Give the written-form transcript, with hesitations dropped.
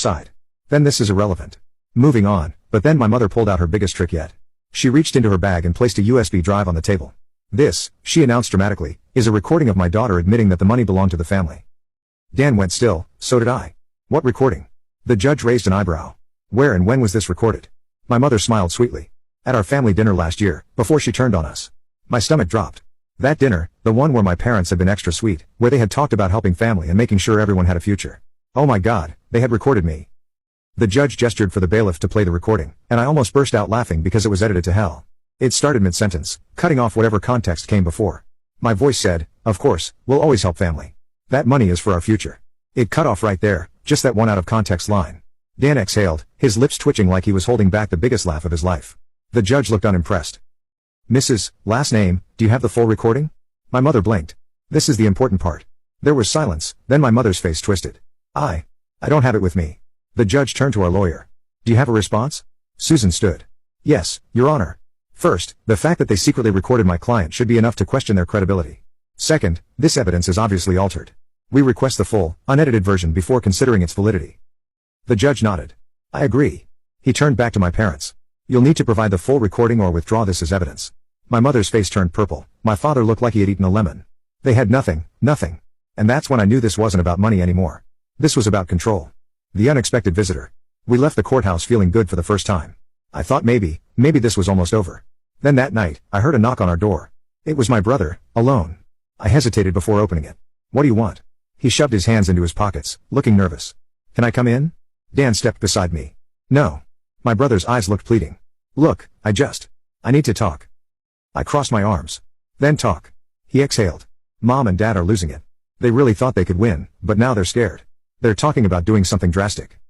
side. Then this is irrelevant. Moving on, but then my mother pulled out her biggest trick yet. She reached into her bag and placed a USB drive on the table. This, she announced dramatically, is a recording of my daughter admitting that the money belonged to the family. Dan went still, so did I. What recording? The judge raised an eyebrow. Where and when was this recorded? My mother smiled sweetly. At our family dinner last year, before she turned on us. My stomach dropped. That dinner, the one where my parents had been extra sweet, where they had talked about helping family and making sure everyone had a future. Oh my God, they had recorded me. The judge gestured for the bailiff to play the recording, and I almost burst out laughing because it was edited to hell. It started mid-sentence, cutting off whatever context came before. My voice said, "Of course, we'll always help family. That money is for our future." It cut off right there, just that one out of context line. Dan exhaled, his lips twitching like he was holding back the biggest laugh of his life. The judge looked unimpressed. "Mrs. Last name, do you have the full recording?" My mother blinked. This is the important part. There was silence, then my mother's face twisted. I don't have it with me." The judge turned to our lawyer. "Do you have a response?" Susan stood. "Yes, Your Honor. First, the fact that they secretly recorded my client should be enough to question their credibility. Second, this evidence is obviously altered. We request the full, unedited version before considering its validity." The judge nodded. "I agree." He turned back to my parents. "You'll need to provide the full recording or withdraw this as evidence." My mother's face turned purple. My father looked like he had eaten a lemon. They had nothing. And that's when I knew this wasn't about money anymore. This was about control. The unexpected visitor. We left the courthouse feeling good for the first time. I thought maybe this was almost over. Then that night, I heard a knock on our door. It was my brother, alone. I hesitated before opening it. "What do you want?" He shoved his hands into his pockets, looking nervous. "Can I come in?" Dan stepped beside me. "No." My brother's eyes looked pleading. "Look, I need to talk." I crossed my arms. "Then talk." He exhaled. "Mom and Dad are losing it. They really thought they could win, but now they're scared. They're talking about doing something drastic.